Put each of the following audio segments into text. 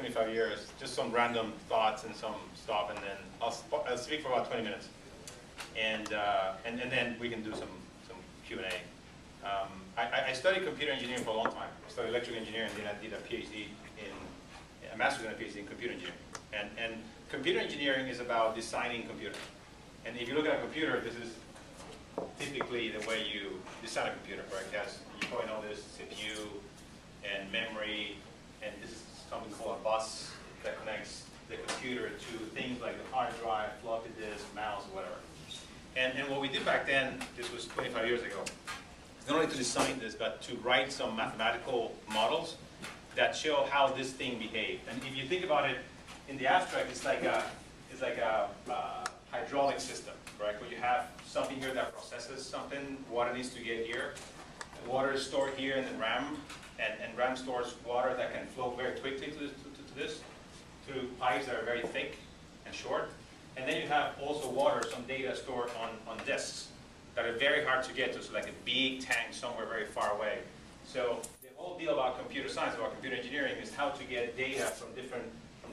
25 years, just some random thoughts and some stuff, and then I'll speak for about 20 minutes, and then we can do some Q&A. I studied computer engineering for a long time. I studied electrical engineering, and then I did a PhD a master's and a PhD in computer engineering. And computer engineering is about designing computers. And if you look at a computer, this is typically the way you design a computer, right? It has, you probably know this, CPU and memory, and this is something called a bus that connects the computer to things like the hard drive, floppy disk, mouse, whatever. And what we did back then, this was 25 years ago, not only to design this, but to write some mathematical models that show how this thing behaved. And if you think about it in the abstract, it's like a hydraulic system, right? Where you have something here that processes something, water needs to get here, water is stored here in the RAM, and RAM stores water that can flow very quickly to this through pipes that are very thick and short. And then you have also water, some data stored on disks that are very hard to get to, so like a big tank somewhere very far away. So the whole deal about computer science, about computer engineering, is how to get data from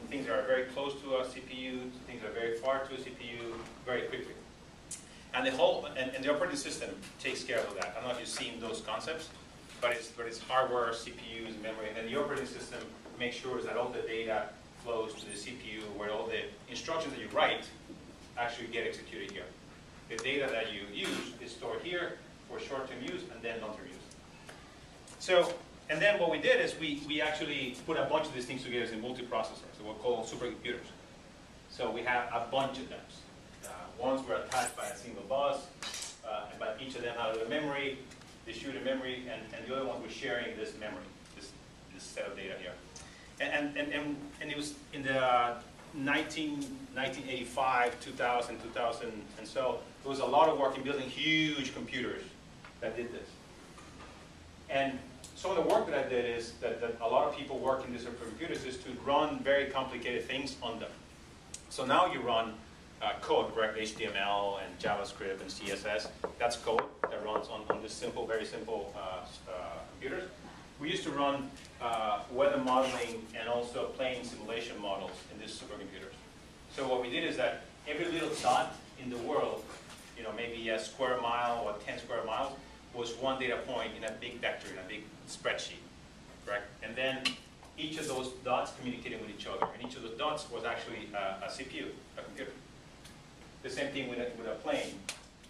things that are very close to a CPU, to things that are very far to a CPU, very quickly. And the whole, and the operating system takes care of that. I don't know if you've seen those concepts, but it's hardware, CPUs, memory, and then the operating system makes sure that all the data flows to the CPU, where all the instructions that you write actually get executed here. The data that you use is stored here for short-term use and then long-term use. So, and then what we did is we actually put a bunch of these things together in multiprocessors, so we're called supercomputers. So we have a bunch of them. Ones were attached by a single bus, but each of them had a memory, distributed memory, and the other ones were sharing this memory, this set of data here. And it was in the 1985, 2000, and so there was a lot of work in building huge computers that did this. And some of the work that I did is that a lot of people work in these supercomputers is to run very complicated things on them. So now you run code, correct? HTML and JavaScript and CSS. That's code that runs on this simple, very simple computers. We used to run weather modeling and also plane simulation models in these supercomputers. So what we did is that every little dot in the world, you know, maybe a square mile or 10 square miles, was one data point in a big vector, in a big spreadsheet, correct? And then each of those dots communicated with each other, and each of those dots was actually a CPU, a computer. The same thing with a plane.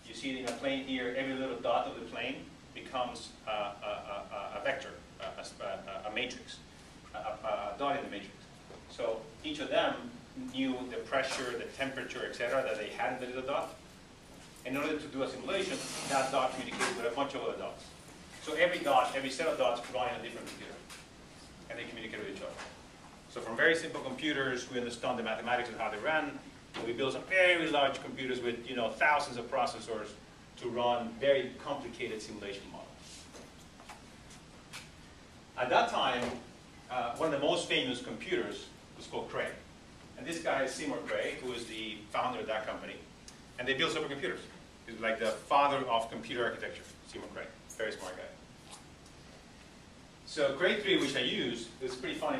You see in a plane here, every little dot of the plane becomes a vector, a matrix, a dot in the matrix. So each of them knew the pressure, the temperature, etc., that they had in the little dot. In order to do a simulation, that dot communicated with a bunch of other dots. So every dot, every set of dots run in a different computer, and they communicate with each other. So from very simple computers, we understand the mathematics of how they ran, and we built some very large computers with, you know, thousands of processors to run very complicated simulation models. At that time, one of the most famous computers was called Cray. And this guy is Seymour Cray, who is the founder of that company. And they built supercomputers. He's like the father of computer architecture, Seymour Cray. Very smart guy. So Cray 3, which I use, it's pretty funny.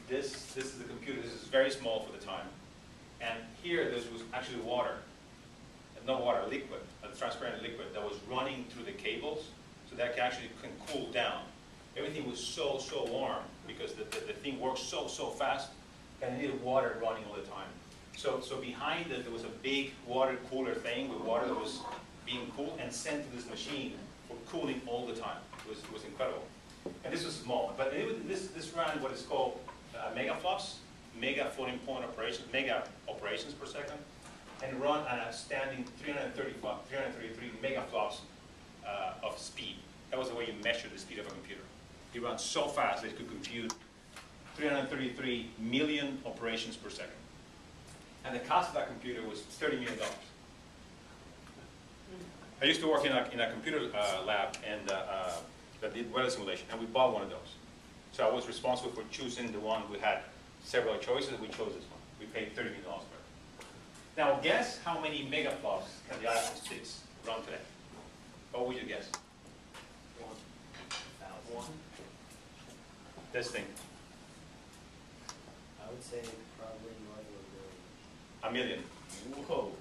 This is the computer. This is very small for the time. And here, this was actually water. Not water, liquid, a transparent liquid that was running through the cables so that can cool down. Everything was so warm because the thing works so fast, and it needed water running all the time. So behind it, there was a big water cooler thing with water that was being cooled and sent to this machine for cooling all the time. It was incredible. And this was small, but this ran what is called megaflops, mega floating point operations, mega operations per second, and run at a standing 333 megaflops of speed. That was the way you measured the speed of a computer. It ran so fast that it could compute 333 million operations per second. And the cost of that computer was $30 million. I used to work in a computer lab and that did weather simulation, and we bought one of those. So I was responsible for choosing the one. We had several choices, we chose this one. We paid $30 million for it. Now guess how many megaflops can the iPhone 6 run today? What would you guess? 1,000. This thing. I would say probably north of A million. Whoa.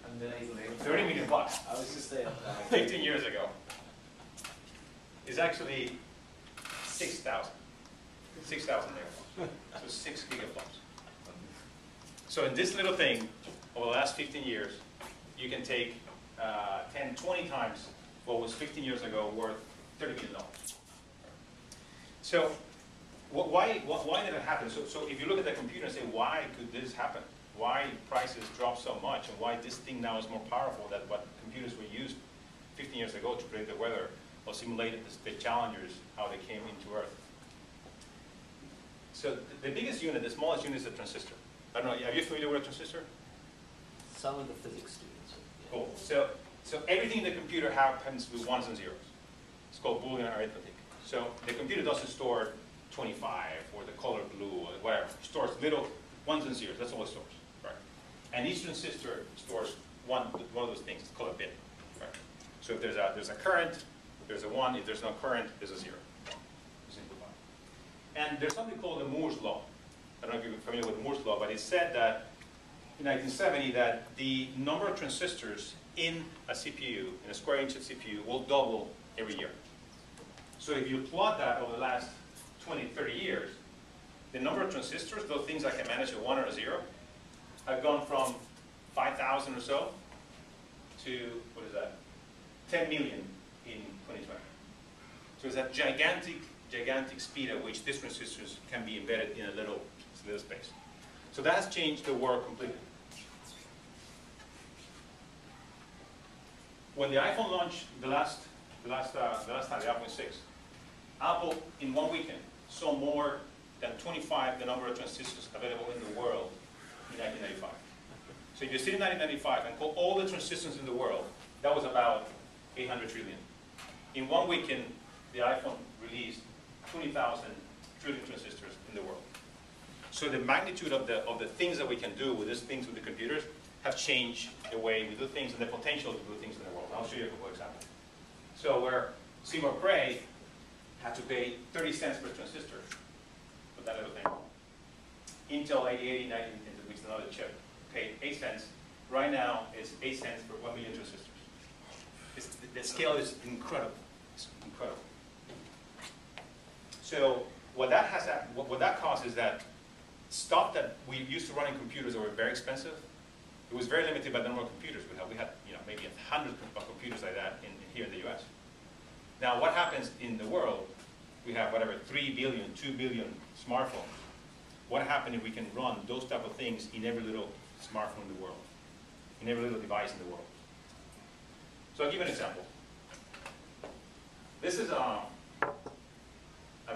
a million. 30 million bucks. I was just saying. 15 years ago. Is actually 6,000. 6,000 megaflops. So 6 gigaflops. So in this little thing, over the last 15 years, you can take 10, 20 times what was 15 years ago worth $30 million. So why did it happen? So if you look at the computer and say, why could this happen? Why prices drop so much, and why this thing now is more powerful than what computers were used 15 years ago to predict the weather or simulate the challengers, how they came into Earth. So the biggest unit, the smallest unit is a transistor. I don't know, are you familiar with a transistor? Some of the physics students. Yeah. Cool. So everything in the computer happens with ones and zeros. It's called Boolean arithmetic. So the computer doesn't store 25 or the color blue or whatever. It stores little ones and zeros. That's all it stores. Right? And each transistor stores one of those things. It's called a bit. Right? So if there's a current, there's a 1. If there's no current, there's a 0. Simplify. And there's something called the Moore's law. I don't know if you're familiar with Moore's law, but it said that in 1970 that the number of transistors in a CPU, in a square inch of CPU, will double every year. So if you plot that over the last 20, 30 years, the number of transistors, those things that can manage a 1 or a 0, have gone from 5,000 or so to, what is that, 10 million in 2020. So it's a gigantic speed at which these transistors can be embedded in a little space. So that has changed the world completely. When the iPhone launched the last time, the iPhone 6, Apple in one weekend saw more than 25 the number of transistors available in the world in 1995. So if you sit in 1995 and call all the transistors in the world, that was about 800 trillion. In one weekend, the iPhone released 20,000 trillion transistors in the world. So the magnitude of the things that we can do with these things with the computers have changed the way we do things and the potential to do things in the world. I'll show you a couple examples. So where Seymour Cray had to pay 30 cents per transistor for that little thing. Intel 8080, which is another chip, paid 8 cents. Right now, it's 8 cents for 1 million transistors. The scale is incredible. It's incredible. So what that caused is that stuff that we used to run in computers that were very expensive, it was very limited by the number of computers we had. We had maybe 100 of computers like that here in the US. Now what happens in the world, we have whatever, 3 billion, 2 billion smartphones. What happens if we can run those type of things in every little smartphone in the world, in every little device in the world? So I'll give you an example. This is a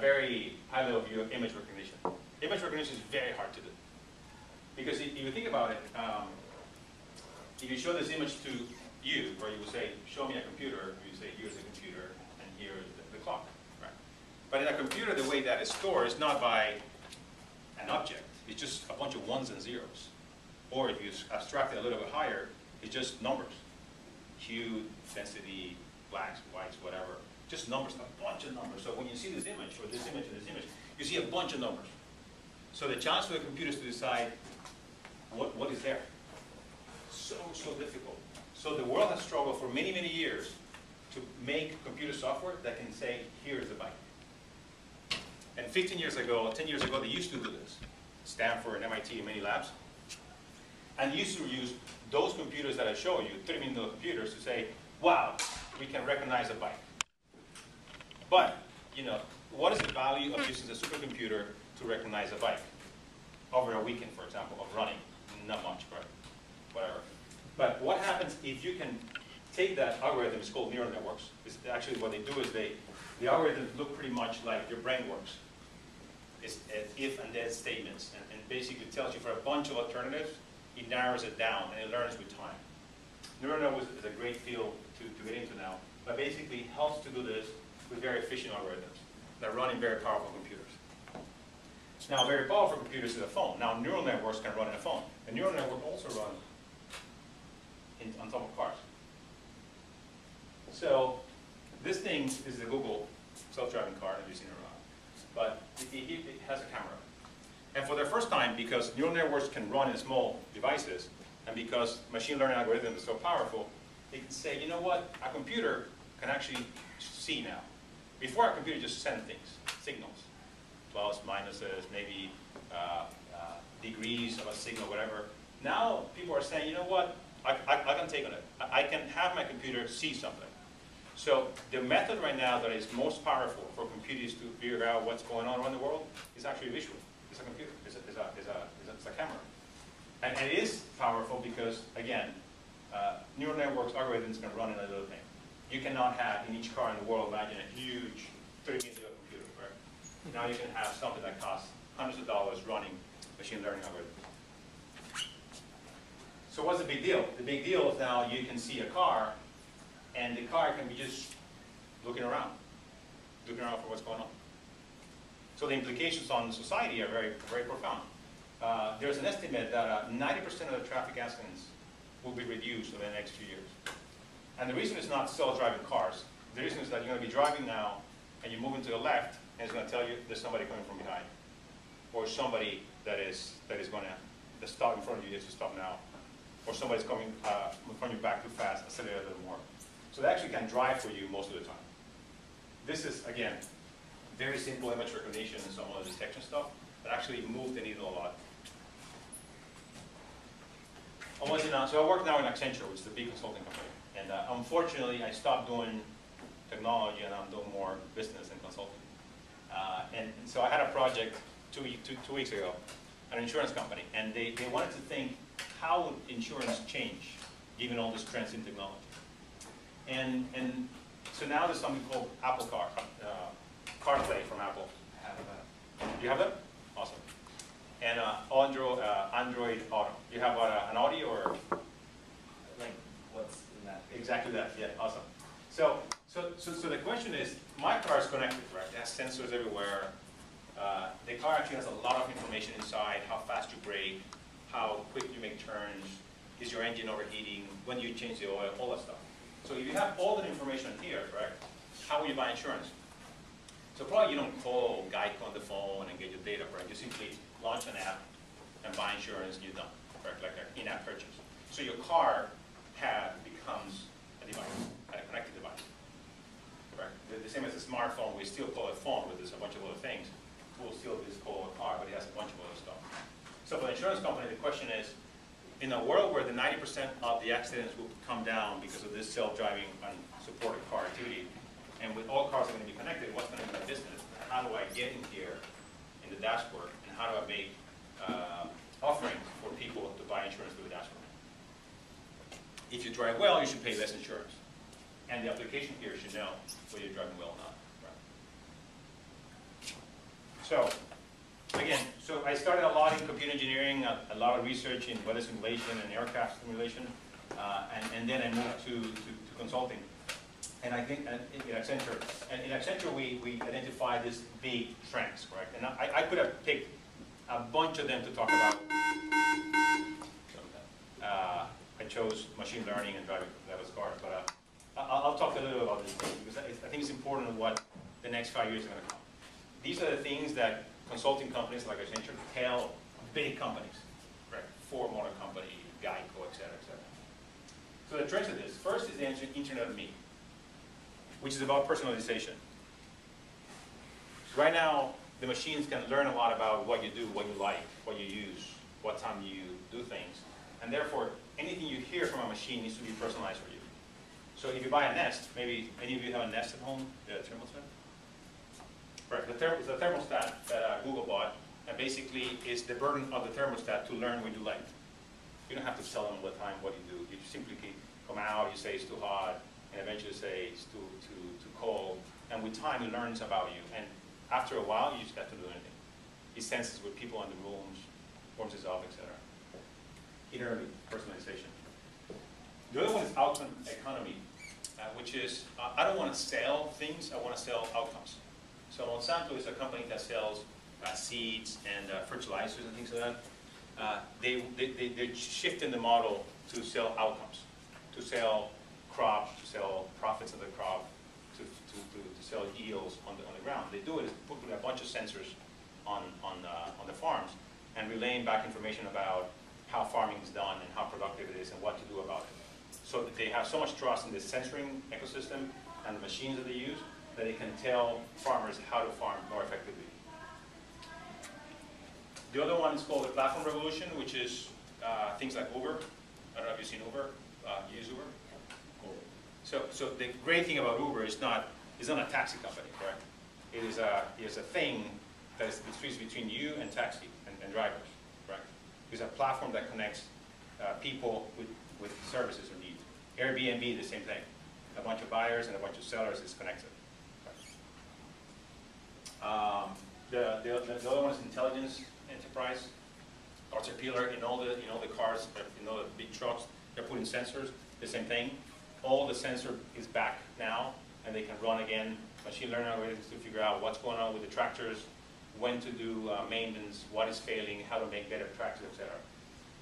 very high level view of image recognition. Image recognition is very hard to do. Because if you think about it, if you show this image to you, where you will say, show me a computer, you say, here's a computer, and here's the clock. Right? But in a computer, the way that it's stored is not by an object. It's just a bunch of ones and zeros. Or if you abstract it a little bit higher, it's just numbers. Hue, density, blacks, whites, whatever. Just numbers, a bunch of numbers. So when you see this image, or this image, or this image, you see a bunch of numbers. So the challenge for the computer is to decide what is there. So difficult. So the world has struggled for many, many years to make computer software that can say, here's the byte. And 15 years ago, 10 years ago, they used to do this. Stanford and MIT and many labs. And they used to use those computers that I show you, 3 million computers, to say, wow, we can recognize a byte. But, what is the value of using a supercomputer to recognize a byte? Over a weekend, for example, of running. Not much, but whatever. But what happens if you can take that algorithm, it's called neural networks. It's actually what they do is the algorithms look pretty much like your brain works. It's if and then statements, and basically tells you for a bunch of alternatives, it narrows it down, and it learns with time. Neural networks is a great field to get into now, but basically helps to do this with very efficient algorithms that run in very powerful computers. Now, very powerful computers is a phone. Now, neural networks can run in a phone. A neural network also runs on top of cars. So, this thing is the Google self-driving car that you've seen around. But it has a camera. And for the first time, because neural networks can run in small devices, and because machine learning algorithms are so powerful, they can say, you know what, a computer can actually see now. Before, a computer just sent things, signals, plus, minuses, maybe degrees of a signal, whatever. Now, people are saying, you know what, I can take on it. I can have my computer see something. So the method right now that is most powerful for computers to figure out what's going on around the world is actually visual. It's a computer. It's a camera. And it is powerful because, again, neural networks algorithms can run in a little thing. You cannot have in each car in the world, imagine a huge 30 million computer, right? Now you can have something that costs hundreds of dollars running machine learning algorithms. So what's the big deal? The big deal is now you can see a car, and the car can be just looking around for what's going on. So the implications on society are very, very profound. There's an estimate that 90% of the traffic accidents will be reduced over the next few years. And the reason is not self-driving cars. The reason is that you're going to be driving now, and you're moving to the left, and it's going to tell you there's somebody coming from behind, or somebody that is going to stop in front of you, you have to stop now, or somebody's coming in front of you back too fast, accelerate a little more. So they actually can drive for you most of the time. This is, again, very simple image recognition and some of the detection stuff that actually move the needle a lot. So I work now in Accenture, which is a big consulting company. And unfortunately, I stopped doing technology and I'm doing more business and consulting. And so I had a project two weeks ago, an insurance company, and they wanted to think, how would insurance change given all these trends in technology? And so now there's something called Apple CarPlay from Apple. I have that. You have that? Awesome. And Android Auto. You have an audio or? Like, what's in that? Exactly that, yeah, awesome. So the question is, my car is connected, right? It has sensors everywhere. The car actually has a lot of information inside, how fast you brake, how quick you make turns, is your engine overheating, when you change the oil, all that stuff. So if you have all that information here, correct, how will you buy insurance? So probably you don't call Geico on the phone and get your data, correct? You simply launch an app and buy insurance, and you're done, correct? Like an in-app purchase. So your car becomes a device, a connected device, correct? The same as a smartphone, we still call it phone, but there's a bunch of other things. We'll still just call it a car, but it has a bunch of other stuff. So for the insurance company, the question is, in a world where the 90% of the accidents will come down because of this self-driving and supported car activity, and with all cars are going to be connected, what's going to be my business? How do I get in here in the dashboard, and how do I make offerings for people to buy insurance through the dashboard? If you drive well, you should pay less insurance. And the application here should know whether you're driving well or not. Right? So, again, I started a lot in computer engineering, a lot of research in weather simulation and aircraft simulation, and then I moved to consulting. And I think in Accenture, we identified these big trends, correct? And I could have picked a bunch of them to talk about. I chose machine learning and driving driverless cars, but I'll talk a little about this thing because I think it's important what the next 5 years are going to come. These are the things that consulting companies like Accenture tell big companies, right? Ford Motor Company, Geico, et cetera, et cetera. So the trends of this, first is the Internet of Me, which is about personalization. Right now, the machines can learn a lot about what you do, what you like, what you use, what time you do things, and therefore, anything you hear from a machine needs to be personalized for you. So if you buy a Nest, maybe any of you have a Nest at home, the thermostat? Right, it's a thermostat that Google bought, and basically it's the burden of the thermostat to learn what you like. You don't have to tell them all the time what you do. You simply come out, you say it's too hot, and eventually say it's too cold, and with time it learns about you. And after a while, you just have to do anything. It senses with people in the rooms, warms it up, etc. Iterative personalization. The other one is outcome economy, which is I don't want to sell things, I want to sell outcomes. So Monsanto is a company that sells seeds and fertilizers and things like that. They're shifting the model to sell outcomes, to sell crops, to sell profits of the crop, to sell yields on the ground. They do it is put a bunch of sensors on the farms, and relaying back information about how farming is done and how productive it is and what to do about it. So that they have so much trust in the sensoring ecosystem and the machines that they use that they can tell farmers how to farm more effectively. The other one is called the platform revolution, which is things like Uber. I don't know if you've seen Uber. You use Uber? So the great thing about Uber is not a taxi company, correct? It is a thing that is the streets between you and taxi and drivers, correct? It's a platform that connects people with services or needs. Airbnb, the same thing. A bunch of buyers and a bunch of sellers is connected. The other one is intelligence enterprise. Caterpillar in all the cars, in all the big trucks, they're putting sensors. The same thing. All the sensor is back now, and they can run again machine learning algorithms to figure out what's going on with the tractors, when to do maintenance, what is failing, how to make better tractors, etc.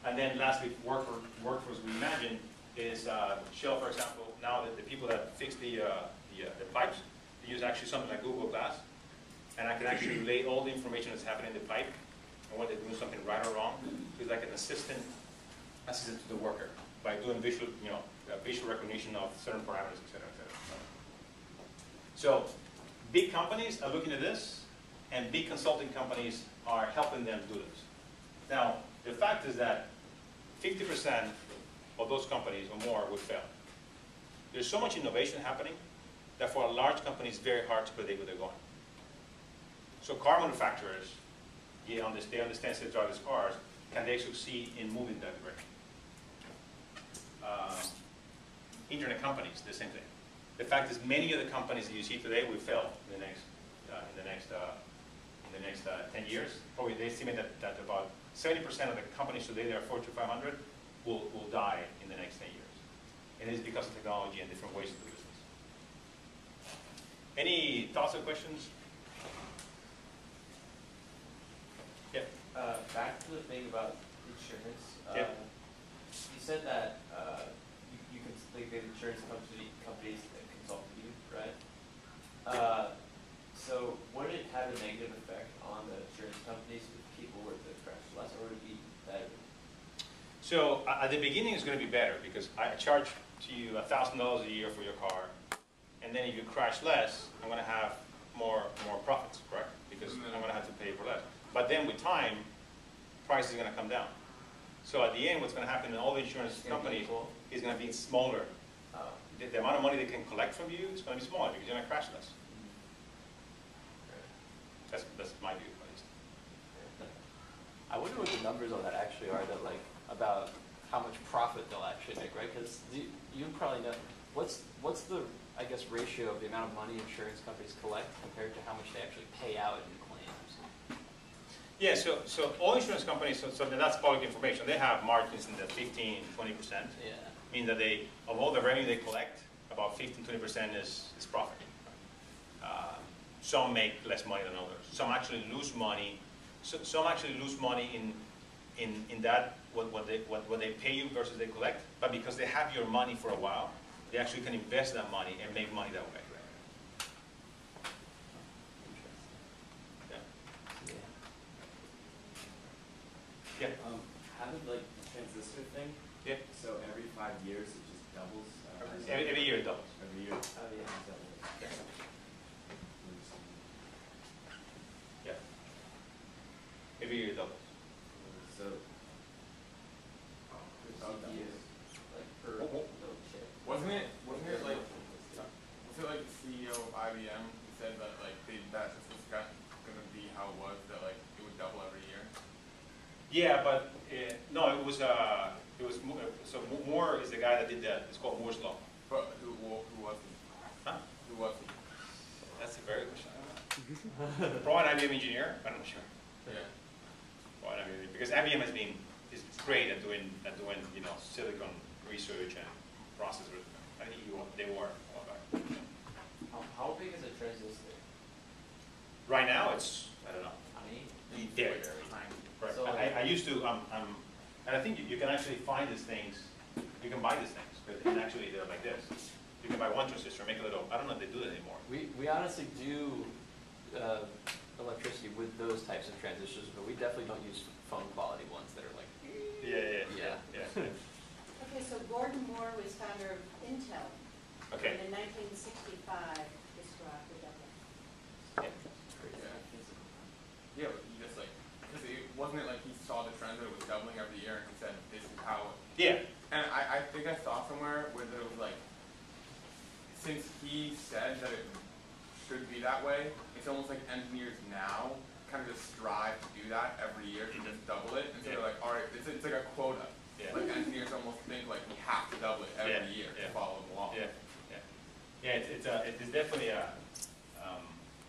And then lastly, workforce reimagined is Shell, for example. Now that the people that fix the pipes, they use actually something like Google Glass, and I can actually relay all the information that's happening in the pipe and when they're doing something right or wrong. It's like an assistant to the worker by doing visual recognition of certain parameters, et cetera, et cetera. So big companies are looking at this, and big consulting companies are helping them do this. Now, the fact is that 50% of those companies or more will fail. There's so much innovation happening that for a large company, it's very hard to predict where they're going. So car manufacturers, they understand self-driving cars, can they succeed in moving that direction? Internet companies, the same thing. The fact is, many of the companies that you see today will fail in the next 10 years. Probably they estimate that about 70% of the companies today that are Fortune 500 will die in the next 10 years. And it is because of technology and different ways to do business. Any thoughts or questions? Yeah. Back to the thing about insurance. Yeah. You said that you can think of insurance companies that consult with you, right? So would it have a negative effect on the insurance companies if people were to crash less, or would it be better? So at the beginning, it's going to be better because I charge to you $1,000 a year for your car, and then if you crash less, I'm going to have more profits, correct? Because I'm going to have to pay for less. But then with time, price is going to come down. So at the end, what's going to happen in all the insurance companies is going to be smaller. The amount of money they can collect from you is going to be smaller because you're going to crash less. That's my view, at least. I wonder what the numbers on that actually are, that like about how much profit they'll actually make, right? Because you probably know what's the, I guess, ratio of the amount of money insurance companies collect compared to how much they actually pay out in claims. Yeah, so all insurance companies, so that's public information. They have margins in the 15, 20%. Yeah. Mean that of all the revenue they collect, about 15, 20% is profit. Some make less money than others. Some actually lose money. Some actually lose money in that what they pay you versus they collect. But because they have your money for a while, they actually can invest that money and make money that way. Yeah. Having like the transistor thing. Yeah. So every 5 years it just doubles. Every year it doubles. Every year. Oh, yeah. It doubles. Yeah. Every year it doubles. So. CPUs, like per little chip. Wasn't it like the CEO of IBM who said that like that this was gonna be how it was, that like it would double every year? Yeah, but no, it was so Moore is the guy that did that. It's called Moore's law. But who was he? Huh? Who was he? That's a very good question. Probably an IBM engineer. I'm not sure. Yeah. Probably an IBM, because IBM is great at doing silicon research and processors. I think they were a while back. How big is a transistor? Right now, it's I don't know. Tiny? Very tiny. Correct. So I used to and I think you can actually find these things. You can buy these things, and actually they're like this. You can buy one transistor, make a little. I don't know if they do that anymore. We honestly do electricity with those types of transistors, but we definitely don't use phone quality ones that are like. Yeah. Okay, so Gordon Moore was founder of Intel. Okay. And in 1965, this rock was up. Yeah, but he just like, because it wasn't it like he saw the trend that it was doubling every year and he said, this is how. Yeah. And I think I saw somewhere where that it was like, since he said that it should be that way, it's almost like engineers now kind of just strive to do that every year to just double it. And so they're like, all right, it's like a quota. Yeah. Like engineers almost think like we have to double it every year to follow the law. Yeah, it's definitely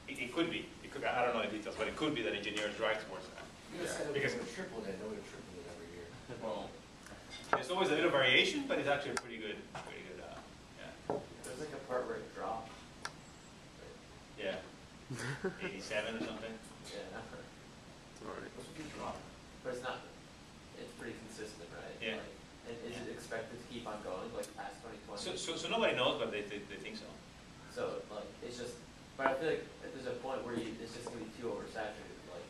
it could be. It could. I don't know the details, but it could be that engineers drive towards that. You just said it Because- would triple it, no, it would triple it every year. Well, There's always a little variation, but it's actually pretty good. Yeah. There's like a part where it dropped. Yeah. 87 or something. Yeah. What's a good drop? But it's not, it's pretty consistent, right? Yeah. Like, and is it expected to keep on going, like past 2020? So nobody knows, but they think so. So, like, it's just, but I feel like there's a point where it's just gonna be too oversaturated, like,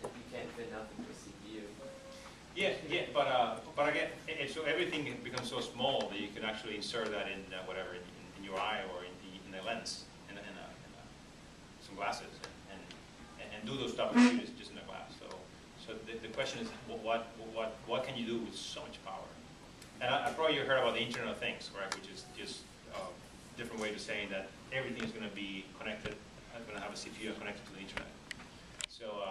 if you can't fit nothing to a CPU. Yeah, but again, so everything becomes so small that you can actually insert that in whatever in your eye or in the lens in some glasses and do those stuff just in a glass. So the question is, what can you do with so much power? And I probably you heard about the Internet of Things, right? Which is just a different way of saying that everything is going to be connected. I'm going to have a CPU connected to the internet. So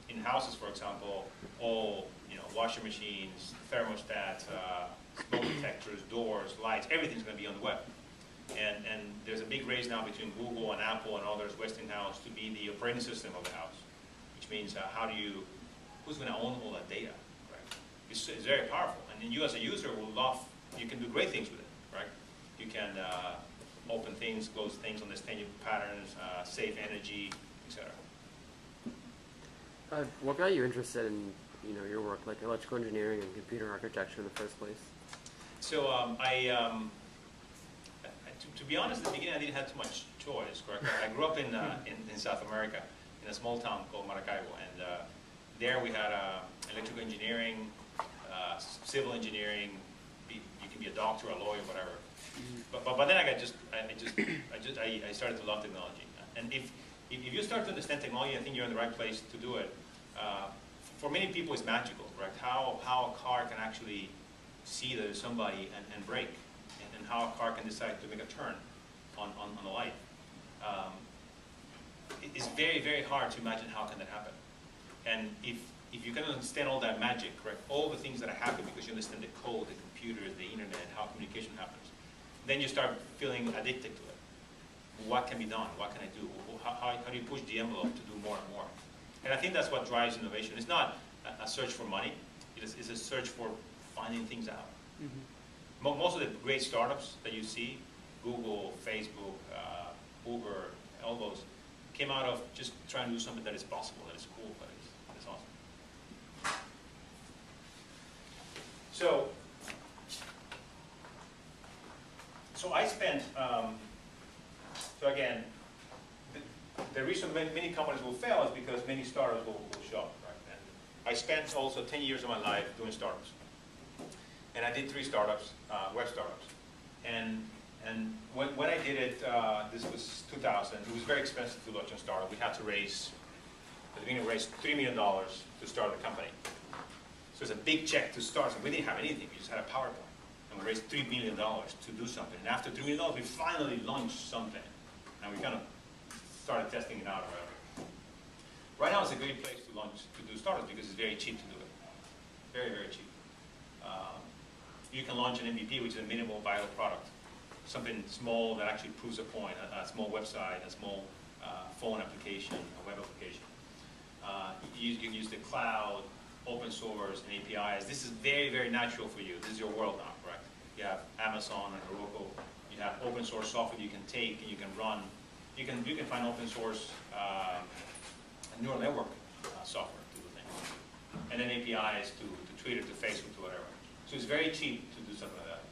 in houses, for example, all washing machines, thermostats, smoke detectors, doors, lights, everything's going to be on the web. And there's a big race now between Google and Apple and others, Westinghouse, to be the operating system of the house. Which means who's going to own all that data, right? It's very powerful. And then you as a user will love, you can do great things with it, right? You can open things, close things, understand your patterns, save energy, etc. What got you interested in your work, like electrical engineering and computer architecture in the first place? So to be honest, at the beginning I didn't have too much choice. Correct? I grew up in South America, in a small town called Maracaibo, and there we had electrical engineering, civil engineering. You can be a doctor, a lawyer, whatever. But then I started to love technology. And if you start to understand technology, I think you're in the right place to do it. For many people, it's magical, right? How a car can actually see that there's somebody and brake, and how a car can decide to make a turn on the light. It's very, very hard to imagine how can that happen. And if you can understand all that magic, right, all the things that are happening because you understand the code, the computers, the internet, how communication happens, then you start feeling addicted to it. What can be done? What can I do? How do you push the envelope to do more and more? And I think that's what drives innovation. It's not a search for money. It's a search for finding things out. Mm-hmm. Most of the great startups that you see, Google, Facebook, Uber, all those, came out of just trying to do something that is possible, that is cool, that is awesome. So I spent, so again, the reason many companies will fail is because many startups will show up, right? And I spent also 10 years of my life doing startups. And I did 3 startups, web startups. And when I did it, this was 2000, it was very expensive to launch a startup. We had to raise $3 million to start the company. So it's a big check to start. So we didn't have anything, we just had a PowerPoint. And we raised $3 million to do something. And after $3 million, we finally launched something. And we kind of started testing it out or whatever. Right now it's a great place to do startups because it's very cheap to do it. Very, very cheap. You can launch an MVP, which is a minimal viable product. Something small that actually proves a point, a small website, a small phone application, a web application. You can use the cloud, open source, and APIs. This is very, very natural for you. This is your world now, correct? You have Amazon and Heroku. You have open source software you can take and you can run. You can find open source neural network software to do things. And then APIs to Twitter, to Facebook, to whatever. So it's very cheap to do something like that.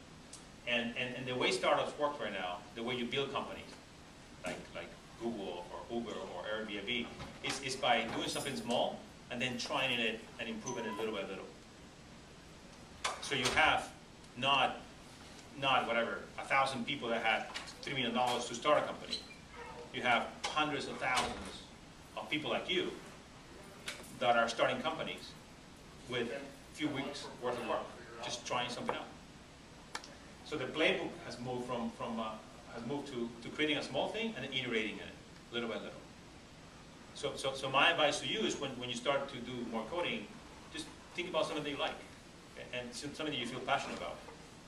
And the way startups work right now, the way you build companies, like Google or Uber or Airbnb, is by doing something small and then trying it and improving it little by little. So you have not whatever, 1,000 people that had $3 million to start a company. You have hundreds of thousands of people like you that are starting companies with a few weeks worth of work, just trying something out. So the playbook has moved to creating a small thing and then iterating it little by little. So my advice to you is when you start to do more coding, just think about something that you like and something that you feel passionate about.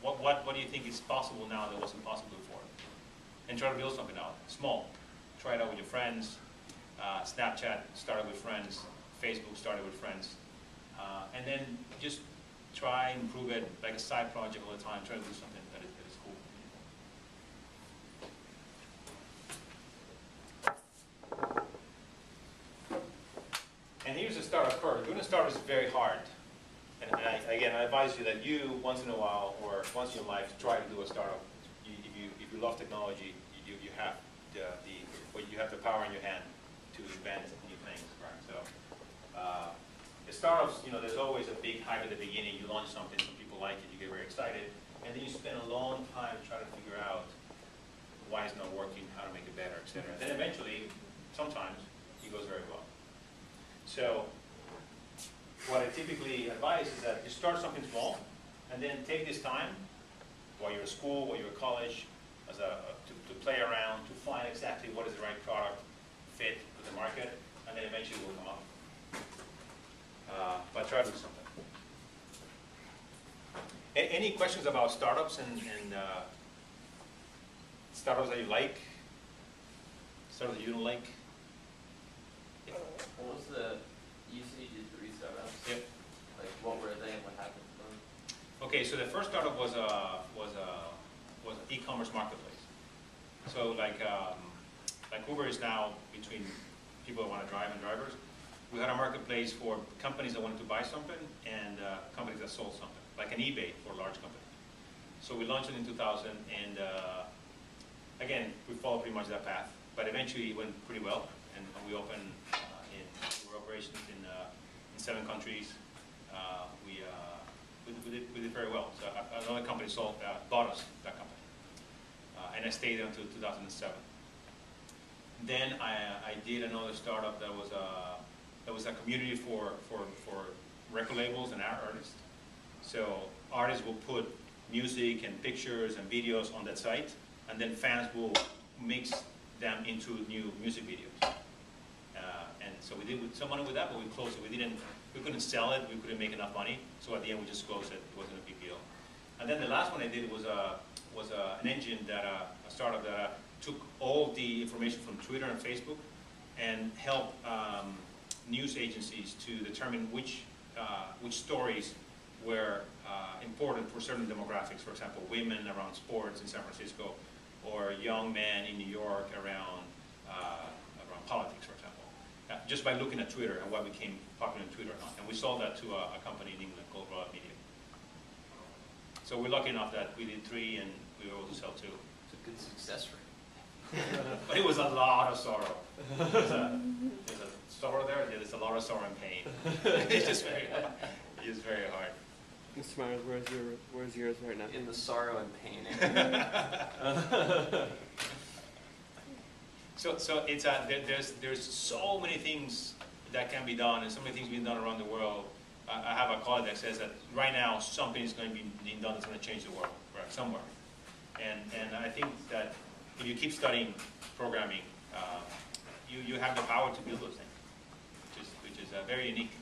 What do you think is possible now that wasn't possible before? And try to build something out, small. Try it out with your friends. Snapchat started with friends. Facebook started with friends. And then just try and improve it like a side project all the time. Try to do something that is cool. And here's the startup curve. Doing a startup is very hard. And again, I advise you that you, once in a while or once in your life, try to do a startup. If you love technology, you have you have the power in your hand to invent new things, right? So, the startups, there's always a big hype at the beginning. You launch something, some people like it, you get very excited, and then you spend a long time trying to figure out why it's not working, how to make it better, etc. Then eventually, sometimes, it goes very well. So, what I typically advise is that you start something small, and then take this time while you're at school, while you're at college, to play around, to find exactly what is the right product fit with the market, and then eventually it will come up. But try to do something. Any questions about startups and startups that you like? Startups that you don't like? Yeah. What was you said you did 3 startups? Yep. Like, what were they and what happened to them? Okay, so the first startup was an e-commerce marketplace. So like Uber is now between people that want to drive and drivers. We had a marketplace for companies that wanted to buy something and companies that sold something, like an eBay for a large company. So we launched it in 2000, and again, we followed pretty much that path. But eventually, it went pretty well, and we opened we were operations in 7 countries. We did very well. So another company bought us, that company, and I stayed until 2007. Then I did another startup that was a community for record labels and artists. So artists will put music and pictures and videos on that site, and then fans will mix them into new music videos. And so we did some money with that, but we closed it. We couldn't sell it. We couldn't make enough money. So at the end, we just closed it. It wasn't a big deal. And then the last one I did was an engine a startup that took all the information from Twitter and Facebook and helped news agencies to determine which stories were important for certain demographics. For example, women around sports in San Francisco, or young men in New York around politics, for example. Just by looking at Twitter and what became popular on Twitter or not. And we sold that to a company in England called Raw Media. So we're lucky enough that we did 3 and we were able to sell 2. It's a good success rate. But it was a lot of sorrow. There's a sorrow there. There's a lot of sorrow and pain. It's just very hard. It's very hard. Mr. Myers, where's yours right now? In the sorrow and pain. So it's there's so many things that can be done, and so many things being done around the world. I have a colleague that says that right now something is going to be being done that's going to change the world, right, somewhere. And I think that if you keep studying programming, you have the power to build those things, which is very unique.